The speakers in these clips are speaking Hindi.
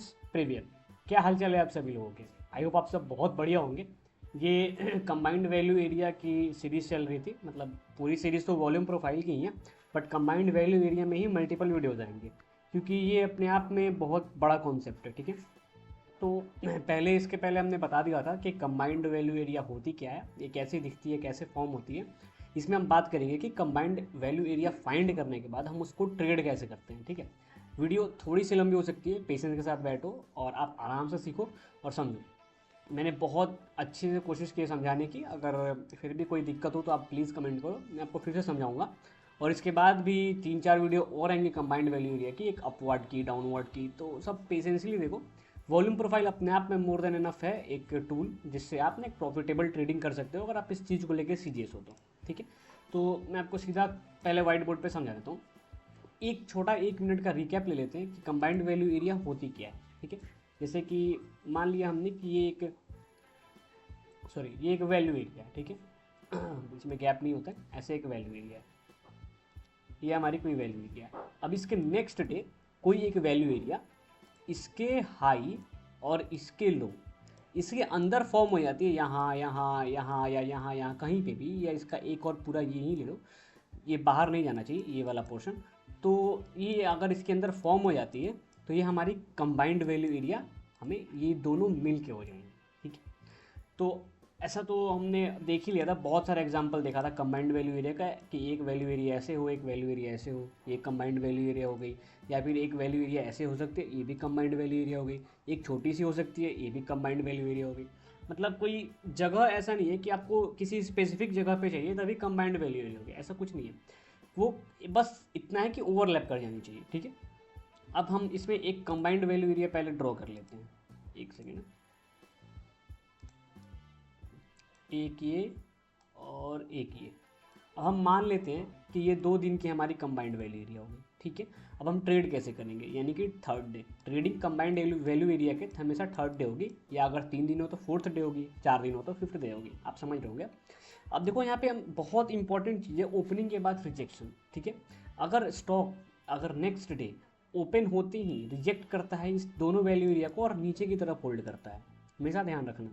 फ्रेंड्स, प्रीवियर क्या हाल चाल है आप सभी लोगों के। आई होप आप सब बहुत बढ़िया होंगे। ये कंबाइंड वैल्यू एरिया की सीरीज़ चल रही थी, मतलब पूरी सीरीज़ तो वॉल्यूम प्रोफाइल की ही है, बट कंबाइंड वैल्यू एरिया में ही मल्टीपल वीडियोज़ आएंगे, क्योंकि ये अपने आप में बहुत बड़ा कॉन्सेप्ट है। ठीक है, तो पहले इसके पहले हमने बता दिया था कि कंबाइंड वैल्यू एरिया होती क्या है, ये कैसे दिखती है, कैसे फॉर्म होती है। इसमें हम बात करेंगे कि कंबाइंड वैल्यू एरिया फाइंड करने के बाद हम उसको ट्रेड कैसे करते हैं। ठीक है, वीडियो थोड़ी सी लंबी हो सकती है, पेशेंस के साथ बैठो और आप आराम से सीखो और समझो। मैंने बहुत अच्छे से कोशिश की है समझाने की, अगर फिर भी कोई दिक्कत हो तो आप प्लीज़ कमेंट करो, मैं आपको फिर से समझाऊंगा। और इसके बाद भी 3-4 वीडियो और आएंगे कंबाइंड वैल्यू एरिया की, एक अपवर्ड की, डाउनवर्ड की, तो सब पेशेंसली देखो। वॉल्यूम प्रोफाइल अपने आप में मोर देन इनफ है, एक टूल जिससे आप ना एक प्रॉफिटेबल ट्रेडिंग कर सकते हो अगर आप इस चीज़ को लेकर सीरियस हो तो। ठीक है, तो मैं आपको सीधा पहले व्हाइट बोर्ड पे समझा देता हूँ। एक छोटा 1 मिनट का रिकैप ले लेते हैं कि कंबाइंड वैल्यू एरिया होती क्या है। ठीक है, जैसे कि मान लिया हमने कि ये एक वैल्यू एरिया है। ठीक है, बीच में गैप नहीं होता है, ऐसे एक वैल्यू एरिया है, ये हमारी कोई वैल्यू एरिया है। अब इसके नेक्स्ट डे कोई एक वैल्यू एरिया इसके हाई और इसके लो इसके अंदर फॉर्म हो जाती है, यहाँ यहाँ यहाँ या यहाँ यहाँ कहीं पे भी, या इसका एक और पूरा ये ही ले लो, ये बाहर नहीं जाना चाहिए ये वाला पोर्शन। तो ये अगर इसके अंदर फॉर्म हो जाती है तो ये हमारी कंबाइंड वैल्यू एरिया, हमें ये दोनों मिल के हो जाएंगे। ठीक है, तो ऐसा तो हमने देख ही लिया था, बहुत सारा एग्जांपल देखा था कंबाइंड वैल्यू एरिया का, कि एक वैल्यू एरिया ऐसे हो, एक वैल्यू एरिया ऐसे हो, ये कंबाइंड वैल्यू एरिया हो गई। या फिर एक वैल्यू एरिया ऐसे हो सकती है, ये भी कंबाइंड वैल्यू एरिया हो गई। एक छोटी सी हो सकती है, ये भी कंबाइंड वैल्यू एरिया हो गई। मतलब कोई जगह ऐसा नहीं है कि आपको किसी स्पेसिफिक जगह पे चाहिए तभी कंबाइंड वैल्यू एरिया हो गई, ऐसा कुछ नहीं है। वो बस इतना है कि ओवरलैप कर जानी चाहिए। ठीक है, अब हम इसमें एक कंबाइंड वैल्यू एरिया पहले ड्रॉ कर लेते हैं, एक सेकेंड। एक ये और एक ये। अब हम मान लेते हैं कि ये 2 दिन की हमारी कंबाइंड वैल्यू एरिया होगी। ठीक है, अब हम ट्रेड कैसे करेंगे, यानी कि third day trading combined value area के हमेशा थर्ड डे होगी, या अगर 3 दिन हो तो फोर्थ डे होगी, 4 दिन हो तो फिफ्थ डे होगी। आप समझ रहे होंगे। अब देखो यहाँ पे हम बहुत इंपॉर्टेंट चीज़ है, ओपनिंग के बाद रिजेक्शन। ठीक है, अगर स्टॉक अगर नेक्स्ट डे ओपन होते ही रिजेक्ट करता है इस दोनों वैल्यू एरिया को और नीचे की तरफ होल्ड करता है, हमेशा ध्यान रखना,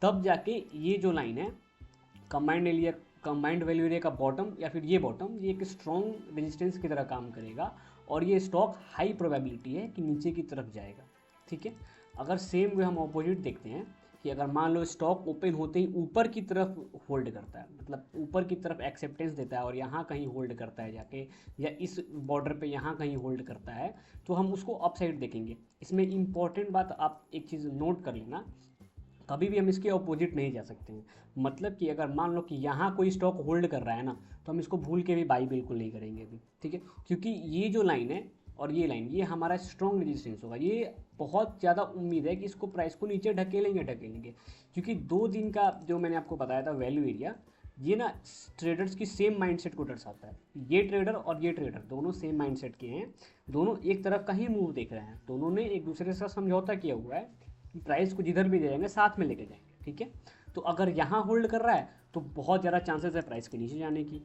तब जाके ये जो लाइन है कंबाइंड वैल्यू एरिया का बॉटम या फिर ये बॉटम, ये एक स्ट्रॉन्ग रेजिस्टेंस की तरह काम करेगा और ये स्टॉक हाई प्रोबेबिलिटी है कि नीचे की तरफ जाएगा। ठीक है, अगर सेम वे हम ऑपोजिट देखते हैं कि अगर मान लो स्टॉक ओपन होते ही ऊपर की तरफ होल्ड करता है, मतलब ऊपर की तरफ एक्सेप्टेंस देता है और यहाँ कहीं होल्ड करता है जाके, या इस बॉर्डर पे यहाँ कहीं होल्ड करता है, तो हम उसको अप साइड देखेंगे। इसमें इंपॉर्टेंट बात आप एक चीज़ नोट कर लेना, कभी भी हम इसके अपोजिट नहीं जा सकते हैं। मतलब कि अगर मान लो कि यहाँ कोई स्टॉक होल्ड कर रहा है ना, तो हम इसको भूल के भी बाई बिल्कुल नहीं करेंगे अभी। ठीक है, क्योंकि ये जो लाइन है और ये लाइन, ये हमारा स्ट्रॉन्ग रेजिस्टेंस होगा। ये बहुत ज़्यादा उम्मीद है कि इसको प्राइस को नीचे ढकेलेंगे, क्योंकि 2 दिन का जो मैंने आपको बताया था वैल्यू एरिया, ये ना ट्रेडर्स की सेम माइंडसेट को दर्शाता है। ये ट्रेडर और ये ट्रेडर दोनों सेम माइंडसेट के हैं, दोनों एक तरफ का ही मूव देख रहे हैं, दोनों ने एक दूसरे के साथ समझौता किया हुआ है कि प्राइस को जिधर भी जाएंगे साथ में लेके जाएंगे। ठीक है, तो अगर यहाँ होल्ड कर रहा है तो बहुत ज़्यादा चांसेस है प्राइस के नीचे जाने की,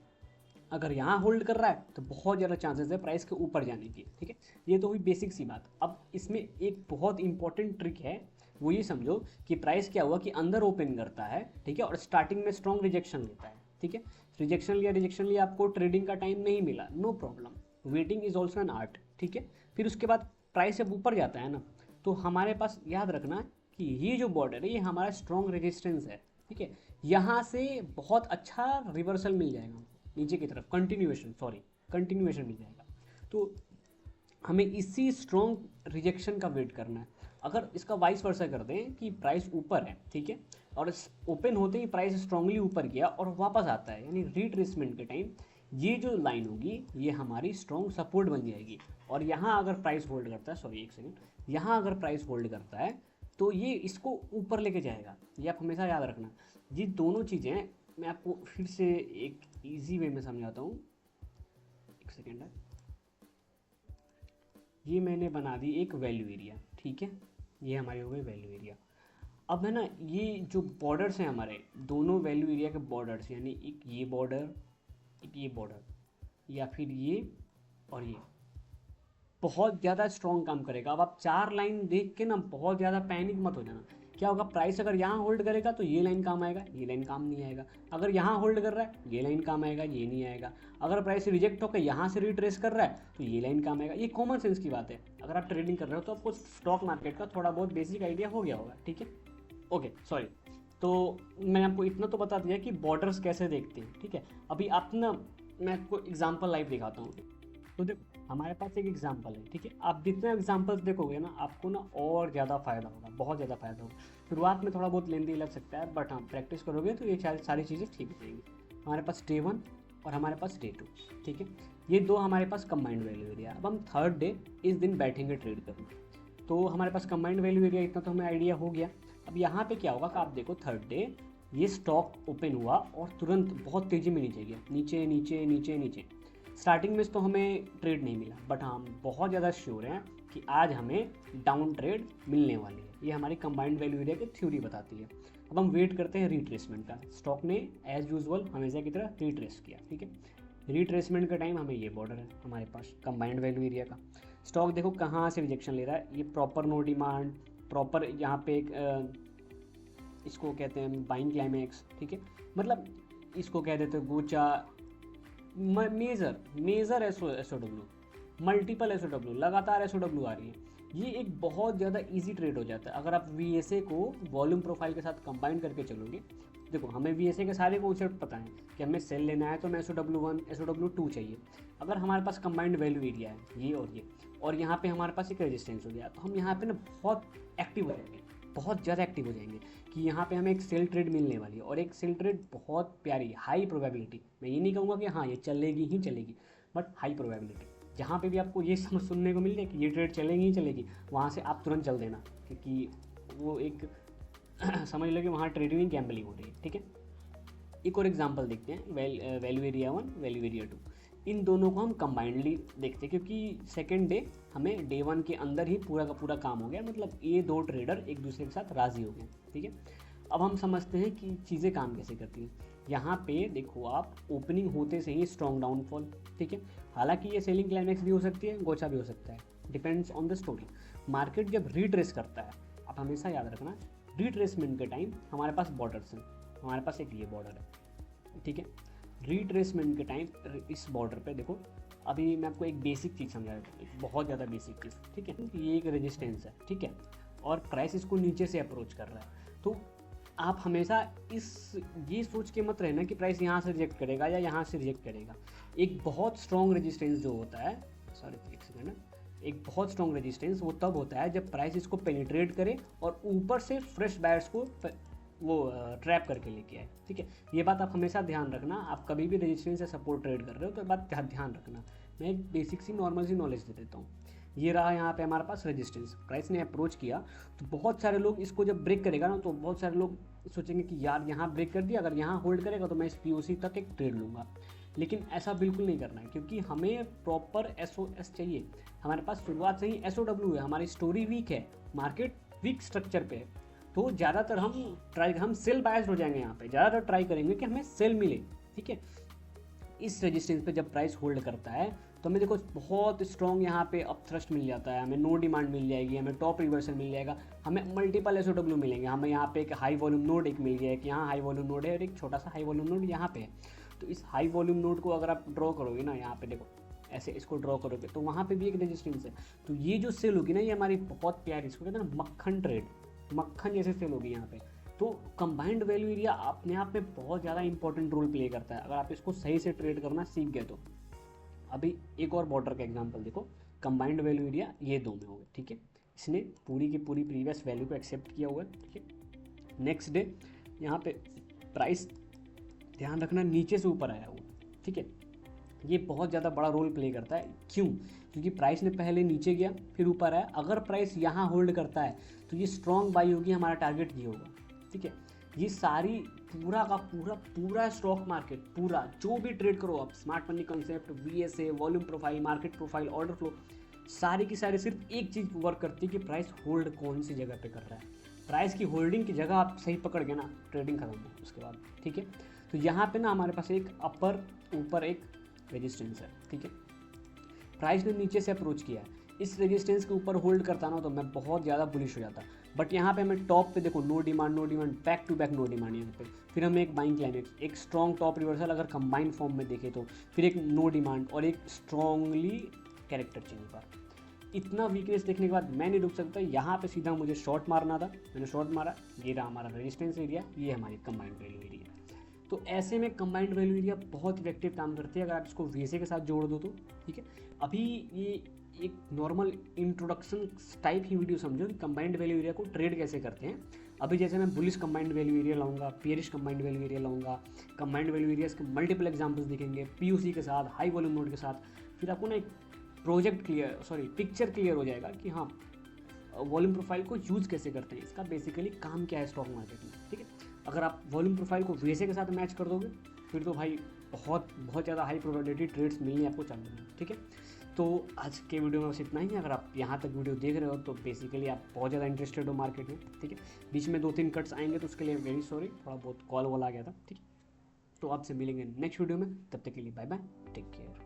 अगर यहाँ होल्ड कर रहा है तो बहुत ज़्यादा चांसेस है प्राइस के ऊपर जाने की। ठीक है, ये तो हुई बेसिक सी बात। अब इसमें एक बहुत इंपॉर्टेंट ट्रिक है, वो ये समझो कि प्राइस क्या हुआ कि अंदर ओपन करता है, ठीक है, और स्टार्टिंग में स्ट्रॉन्ग रिजेक्शन लेता है। ठीक है, रिजेक्शन लिया, आपको ट्रेडिंग का टाइम नहीं मिला, no problem, waiting is also an art. ठीक है, फिर उसके बाद प्राइस जब ऊपर जाता है ना, तो हमारे पास याद रखना कि ये जो बॉर्डर है ये हमारा स्ट्रॉन्ग रेजिस्टेंस है। ठीक है, यहाँ से बहुत अच्छा रिवर्सल मिल जाएगा नीचे की तरफ, कंटिन्यूएशन मिल जाएगा। तो हमें इसी स्ट्रॉन्ग रिजेक्शन का वेट करना है। अगर इसका वाइस वर्सा कर दें कि प्राइस ऊपर है, ठीक है, और ओपन होते ही प्राइस स्ट्रांगली ऊपर गया और वापस आता है, यानी रिट्रेसमेंट के टाइम ये जो लाइन होगी ये हमारी स्ट्रॉन्ग सपोर्ट बन जाएगी। और यहाँ अगर प्राइस होल्ड करता है, एक सेकेंड, यहाँ अगर प्राइस होल्ड करता है तो ये इसको ऊपर लेके जाएगा, ये आप हमेशा याद रखना। ये दोनों चीज़ें मैं आपको फिर से एक ईजी वे में समझाता हूँ, एक सेकेंड है। ये मैंने बना दी एक वैल्यू एरिया, ठीक है, ये हमारे हो गए वैल्यू एरिया। अब है ना, ये जो बॉर्डर्स हैं हमारे दोनों वैल्यू एरिया के बॉर्डर्स, यानी एक ये बॉर्डर, एक ये बॉर्डर, या फिर ये और ये, बहुत ज़्यादा स्ट्रॉन्ग काम करेगा। अब आप 4 लाइन देख के ना बहुत ज़्यादा पैनिक मत हो जाना। क्या होगा, प्राइस अगर यहाँ होल्ड करेगा तो ये लाइन काम आएगा, ये लाइन काम नहीं आएगा। अगर यहाँ होल्ड कर रहा है ये लाइन काम आएगा, ये नहीं आएगा। अगर प्राइस रिजेक्ट होकर यहाँ से रिट्रेस कर रहा है तो ये लाइन काम आएगा। ये कॉमन सेंस की बात है। अगर आप ट्रेडिंग कर रहे हो तो आपको स्टॉक मार्केट का थोड़ा बहुत बेसिक आइडिया हो गया होगा, ठीक है। ओके सॉरी, तो मैंने आपको इतना तो बता दिया कि बॉर्डर्स कैसे देखते हैं, ठीक है। अभी आप ना, मैं आपको एग्जाम्पल लाइव दिखाता हूँ। तो देखो हमारे पास एक एग्जाम्पल है, ठीक है। आप जितने एग्जाम्पल्स देखोगे ना आपको ना और ज़्यादा फ़ायदा होगा, बहुत ज़्यादा फ़ायदा होगा। शुरुआत में थोड़ा बहुत लेंदी लग सकता है, बट हाँ प्रैक्टिस करोगे तो ये सारी चीज़ें ठीक हो जाएंगी। हमारे पास डे 1 और हमारे पास डे 2, ठीक है। ये दो हमारे पास कंबाइंड वैल्यू एरिया। अब हम थर्ड डे इस दिन बैठेंगे ट्रेड करने, तो हमारे पास कंबाइंड वैल्यू एरिया इतना तो हमें आइडिया हो गया। अब यहाँ पे क्या होगा कि आप देखो थर्ड डे ये स्टॉक ओपन हुआ और तुरंत बहुत तेज़ी में नीचे गया, नीचे नीचे नीचे नीचे। स्टार्टिंग में तो हमें ट्रेड नहीं मिला, बट हम बहुत ज़्यादा श्योर हैं कि आज हमें डाउन ट्रेड मिलने वाली है। ये हमारी कंबाइंड वैल्यू एरिया की थ्योरी बताती है। अब हम वेट करते हैं रिट्रेसमेंट का। स्टॉक ने एज यूजुअल हमेशा की तरह रिट्रेस किया, ठीक है। रिट्रेसमेंट का टाइम हमें ये बॉर्डर है हमारे पास कंबाइंड वैल्यू एरिया का। स्टॉक देखो कहाँ से रिजेक्शन ले रहा है, ये प्रॉपर नो डिमांड, प्रॉपर यहाँ पे एक इसको कहते हैं बाइंग क्लाइमैक्स, ठीक है। मतलब इसको कह देते हैं gotcha, major SOW, multiple SOW, लगातार एसओडब्ल्यू आ रही है। ये एक बहुत ज़्यादा इजी ट्रेड हो जाता है अगर आप वीएसए को वॉल्यूम प्रोफाइल के साथ कंबाइन करके चलोगे। देखो हमें वीएसए के सारे कॉन्सेप्ट पता है कि हमें सेल लेना है तो हमें SOW1 SOW2 चाहिए। अगर हमारे पास कंबाइंड वैल्यू एरिया है ये और यहाँ पे हमारे पास एक रेजिस्टेंस हो गया, तो हम यहाँ पे ना बहुत एक्टिव हो जाएंगे, बहुत ज़्यादा एक्टिव हो जाएंगे कि यहाँ पे हमें एक सेल ट्रेड मिलने वाली है। और एक सेल ट्रेड बहुत प्यारी, हाई प्रोबेबिलिटी, मैं ये नहीं कहूँगा कि हाँ ये चलेगी ही चलेगी, बट हाई प्रोबेबिलिटी। जहाँ पे भी आपको ये समझ सुनने को मिल जाए कि ये ट्रेड चलेगी ही चलेगी, वहाँ से आप तुरंत चल देना, क्योंकि वो एक समझ लो कि वहाँ ट्रेडिंग गैम्बलिंग हो रही है, ठीक है। एक और एग्जांपल देखते हैं, वैल्यू एरिया 1 वैल्यू एरिया 2। इन दोनों को हम कंबाइंडली देखते हैं क्योंकि सेकेंड डे हमें डे 1 के अंदर ही पूरा का पूरा काम हो गया, मतलब ये दो ट्रेडर एक दूसरे के साथ राज़ी हो गए, ठीक है। अब हम समझते हैं कि चीज़ें काम कैसे करती हैं। यहाँ पे देखो आप ओपनिंग होते से ही स्ट्रॉन्ग डाउनफॉल, ठीक है। हालांकि ये सेलिंग क्लाइमैक्स भी हो सकती है, गोचा भी हो सकता है, depends on the story. Market जब रिट्रेस करता है, आप हमेशा याद रखना रिट्रेसमेंट के टाइम हमारे पास बॉर्डर्स हैं, हमारे पास एक ये बॉर्डर है, ठीक है। रिट्रेसमेंट के टाइम इस बॉर्डर पे देखो, अभी मैं आपको एक बेसिक चीज़ समझा रहा हूँ, बहुत ज़्यादा बेसिक चीज़, ठीक है। ये एक रेजिस्टेंस है, ठीक है, और प्राइस इसको नीचे से अप्रोच कर रहा है। तो आप हमेशा ये सोच के मत रहना कि प्राइस यहाँ से रिजेक्ट करेगा या यहाँ से रिजेक्ट करेगा। एक बहुत स्ट्रॉन्ग रेजिस्टेंस जो होता है, सॉरी एक सेकेंड, एक बहुत स्ट्रॉन्ग रेजिस्टेंस वो तब होता है जब प्राइस इसको पेनिट्रेट करे और ऊपर से फ्रेश बायर्स को वो ट्रैप करके लेके आए, ठीक है। ये बात आप हमेशा ध्यान रखना। आप कभी भी रेजिस्टेंस या सपोर्ट ट्रेड कर रहे हो तो बात ध्यान रखना। मैं एक बेसिक सी नॉर्मल सी नॉलेज दे देता हूँ। ये रहा यहाँ पे हमारे पास रेजिस्टेंस, प्राइस ने अप्रोच किया तो बहुत सारे लोग इसको जब ब्रेक करेगा ना, तो बहुत सारे लोग सोचेंगे कि यार यहाँ ब्रेक कर दिया, अगर यहाँ होल्ड करेगा तो मैं इस POC तक एक ट्रेड लूँगा। लेकिन ऐसा बिल्कुल नहीं करना है, क्योंकि हमें प्रॉपर SOS चाहिए। हमारे पास शुरुआत से ही SOW है, हमारी स्टोरी वीक है, मार्केट वीक स्ट्रक्चर पे है, तो ज़्यादातर हम सेल बायस्ड हो जाएंगे। यहाँ पे ज़्यादातर ट्राई करेंगे कि हमें सेल मिले, ठीक है। इस रेजिस्टेंस पे जब प्राइस होल्ड करता है तो हमें देखो बहुत स्ट्रॉन्ग यहाँ पे अपथ्रस्ट मिल जाता है, हमें नो डिमांड मिल जाएगी, हमें टॉप रिवर्सल मिल जाएगा, हमें मल्टीपल SOW मिलेंगे, हमें यहाँ पे एक हाई वॉल्यूम नोड एक मिल गया है कि यहाँ हाई वॉल्यूम नोड है और एक छोटा सा हाई वॉल्यूम नोड यहाँ पे है। तो इस हाई वॉल्यूम नोड को अगर आप ड्रॉ करोगे ना, यहाँ पे देखो ऐसे इसको ड्रॉ करोगे तो वहाँ पे भी एक रेजिस्टेंस है। तो ये जो सेल होगी ना, ये हमारी बहुत प्यारी, इसको कहते हैं ना मक्खन ट्रेड, मक्खन जैसे सेल होगी यहाँ पे। तो कंबाइंड वैल्यू एरिया अपने आप में बहुत ज़्यादा इंपॉर्टेंट रोल प्ले करता है अगर आप इसको सही से ट्रेड करना सीख गए तो। अभी एक और बॉर्डर का एग्जांपल देखो, कंबाइंड वैल्यू एरिया ये दो में हो गए, ठीक है। इसने पूरी की पूरी प्रीवियस वैल्यू को एक्सेप्ट किया हुआ है, ठीक है। नेक्स्ट डे यहाँ पे प्राइस ध्यान रखना नीचे से ऊपर आया हुआ, ठीक है। ये बहुत ज़्यादा बड़ा रोल प्ले करता है। क्यों? क्योंकि प्राइस ने पहले नीचे गया फिर ऊपर आया। अगर प्राइस यहाँ होल्ड करता है तो ये स्ट्रॉन्ग बाई होगी, हमारा टारगेट ये होगा, ठीक है। ये सारी पूरा का पूरा स्टॉक मार्केट, पूरा जो भी ट्रेड करो आप, smart money concept, VSA, volume profile, market profile, order flow, सारी की सारी सिर्फ एक चीज़ वर्क करती है कि प्राइस होल्ड कौन सी जगह पे कर रहा है। प्राइस की होल्डिंग की जगह आप सही पकड़ गए ना, ट्रेडिंग खत्म है उसके बाद, ठीक है। तो यहाँ पे ना हमारे पास एक ऊपर एक रेजिस्टेंस है, ठीक है। प्राइस ने नीचे से अप्रोच किया है, इस रेजिस्टेंस के ऊपर होल्ड करता ना तो मैं बहुत ज़्यादा बुलिश हो जाता। बट यहाँ पे मैं टॉप पे देखो no demand, back to back no demand यहाँ पे, फिर हमें एक बाइंग क्लाइमेक्स, एक स्ट्रॉन्ग टॉप रिवर्सल अगर कंबाइंड फॉर्म में देखें तो, फिर एक नो डिमांड और एक स्ट्रॉन्गली कैरेक्टर चेंज पर। इतना वीकनेस देखने के बाद मैं नहीं रुक सकता, यहाँ पे सीधा मुझे शॉर्ट मारना था, मैंने शॉर्ट मारा, ये रहा हमारा रेजिस्टेंस एरिया, ये हमारी कंबाइंड वैल्यू एरिया। तो ऐसे में कंबाइंड वैल्यू एरिया बहुत इफेक्टिव काम करती है अगर आप इसको वीएसए के साथ जोड़ दो तो, ठीक है। अभी ये एक नॉर्मल इंट्रोडक्शन टाइप ही वीडियो समझो कि कंबाइंड वैल्यू एरिया को ट्रेड कैसे करते हैं। अभी जैसे मैं बुलिश कंबाइंड वैल्यू एरिया लाऊंगा, पियरिश कंबाइंड वैल्यू एरिया लाऊंगा, कंबाइंड वैल्यू एरियाज के मल्टीपल एग्जांपल्स दिखेंगे पीयूसी के साथ, हाई वॉल्यूम नोड के साथ, फिर आपको ना एक पिक्चर क्लियर हो जाएगा कि हाँ वॉल्यूम प्रोफाइल को यूज़ कैसे करते हैं, इसका बेसिकली काम क्या है स्टॉक मार्केट में, ठीक है। अगर आप वॉल्यूम प्रोफाइल को वीएसए के साथ मैच कर दोगे फिर तो भाई बहुत बहुत ज़्यादा हाई प्रोबेबिलिटी ट्रेड्स मिलनी आपको चालू होंगी, ठीक है। तो आज के वीडियो में बस इतना ही। अगर आप यहाँ तक वीडियो देख रहे हो तो बेसिकली आप बहुत ज़्यादा इंटरेस्टेड हो मार्केट में, ठीक है। बीच में 2-3 कट्स आएंगे तो उसके लिए वेरी सॉरी, थोड़ा बहुत कॉल वॉल आ गया था, ठीक है। तो आपसे मिलेंगे नेक्स्ट वीडियो में, तब तक के लिए बाय बाय, टेक केयर।